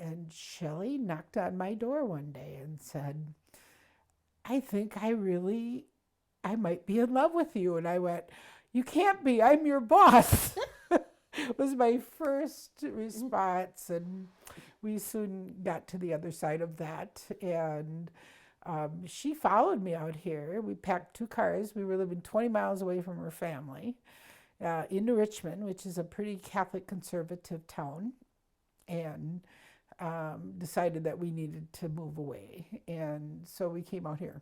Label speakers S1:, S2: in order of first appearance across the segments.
S1: And Shelley knocked on my door one day and said, I think I might be in love with you. And I went, you can't be, I'm your boss. Was my first response. And we soon got to the other side of that. And she followed me out here. We packed 2 cars. We were living 20 miles away from her family into Richmond, which is a pretty Catholic conservative town, and decided that we needed to move away. And so we came out here.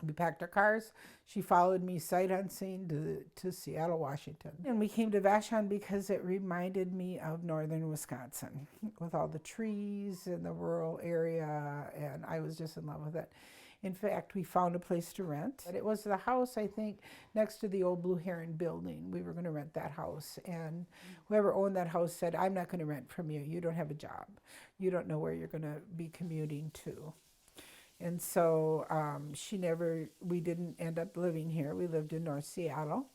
S1: We packed our cars. She followed me sight unseen to Seattle, Washington. And we came to Vashon because it reminded me of northern Wisconsin with all the trees and the rural area, and I was just in love with it. In fact, we found a place to rent. It was the house, I think, next to the old Blue Heron building. We were going to rent that house. And whoever owned that house said, I'm not going to rent from you. You don't have a job. You don't know where you're going to be commuting to. And so we didn't end up living here. We lived in North Seattle,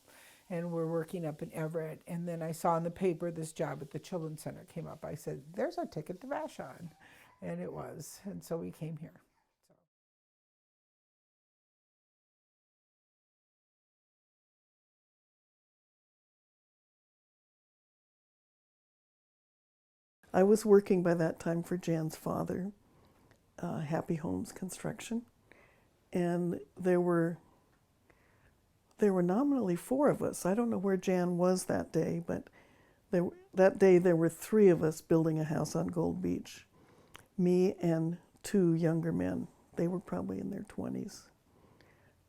S1: and we're working up in Everett. And then I saw in the paper this job at the Children's Center came up. I said, there's our ticket to Vashon. And it was. And so we came here.
S2: I was working by that time for Jan's father, Happy Homes Construction, and there were nominally 4 of us. I don't know where Jan was that day, but that day there were 3 of us building a house on Gold Beach, me and 2 younger men. They were probably in their 20s.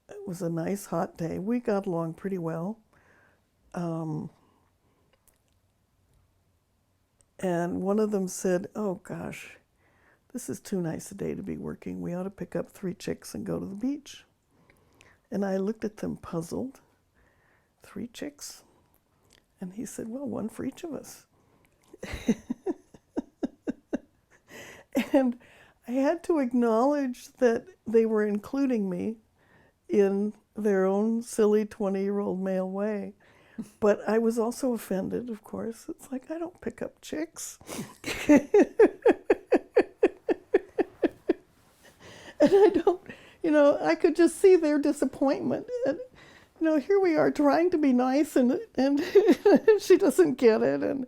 S2: It was a nice hot day. We got along pretty well. And one of them said, oh gosh, this is too nice a day to be working. We ought to pick up 3 chicks and go to the beach. And I looked at them puzzled. 3 chicks? And he said, well, 1 for each of us. And I had to acknowledge that they were including me in their own silly 20-year-old male way. But I was also offended, of course. It's like, I don't pick up chicks. And I don't, I could just see their disappointment. And, here we are trying to be nice, and she doesn't get it. And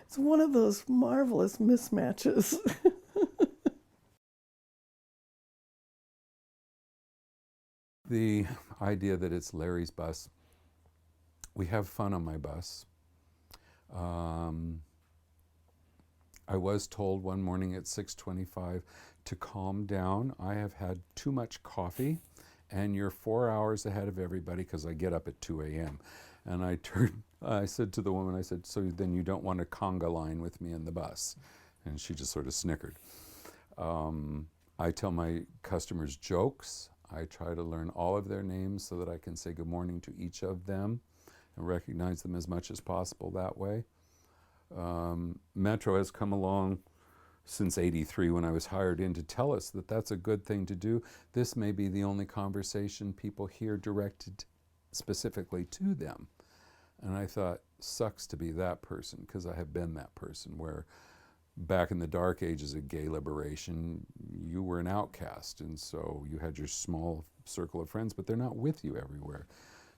S2: it's one of those marvelous mismatches.
S3: The idea that it's Larry's bus. We have fun on my bus. I was told one morning at 6:25 to calm down. I have had too much coffee, and you're 4 hours ahead of everybody because I get up at 2 a.m. And I said to the woman, so then you don't want a conga line with me in the bus? And she just sort of snickered. I tell my customers jokes. I try to learn all of their names so that I can say good morning to each of them and recognize them as much as possible that way. Metro has come along since '83 when I was hired in to tell us that that's a good thing to do. This may be the only conversation people hear directed specifically to them. And I thought, sucks to be that person, because I have been that person where back in the dark ages of gay liberation, you were an outcast, and so you had your small circle of friends, but they're not with you everywhere.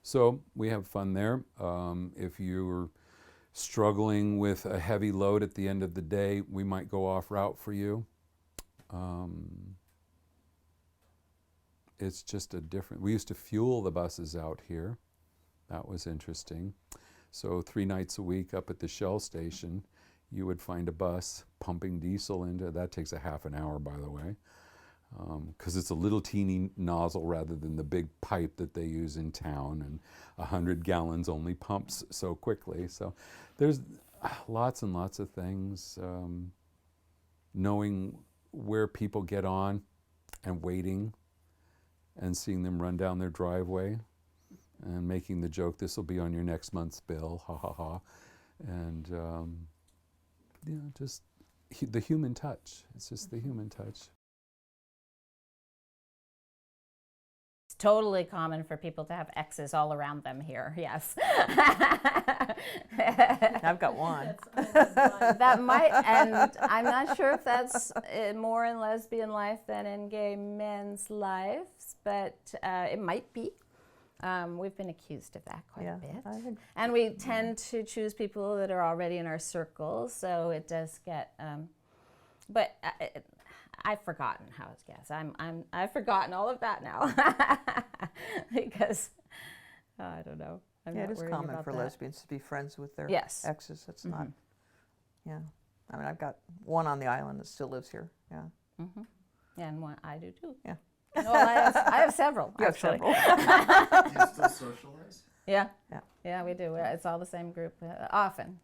S3: So we have fun there. If you're struggling with a heavy load at the end of the day, we might go off route for you. It's just a different, we used to fuel the buses out here. That was interesting. So 3 nights a week up at the Shell station, you would find a bus pumping diesel into, that takes a half an hour, by the way, because it's a little teeny nozzle rather than the big pipe that they use in town, and 100 gallons only pumps so quickly. So there's lots and lots of things. Knowing where people get on and waiting and seeing them run down their driveway and making the joke, this will be on your next month's bill, ha ha ha. And just the human touch. It's just the human touch.
S4: totally common for people to have X's all around them here. Yes.
S5: I've got one.
S4: That might, and I'm not sure if that's more in lesbian life than in gay men's lives, but it might be. We've been accused of that quite a bit.
S5: I think,
S4: And we tend to choose people that are already in our circles, so it does get, but I've forgotten how it gets. I've forgotten all of that now because I don't know. I'm
S5: yeah,
S4: not
S5: it is
S4: worrying
S5: common
S4: about
S5: for
S4: that.
S5: lesbians to be friends with their
S4: Yes.
S5: exes. It's not, yeah. I mean, I've got one on the island that still lives here. Yeah.
S4: Yeah, and one, I do too.
S5: Yeah.
S4: No, I have several.
S5: You have
S4: actually.
S5: several.
S6: Do you still socialize?
S4: Yeah.
S5: Yeah.
S4: Yeah, we do. It's all the same group often.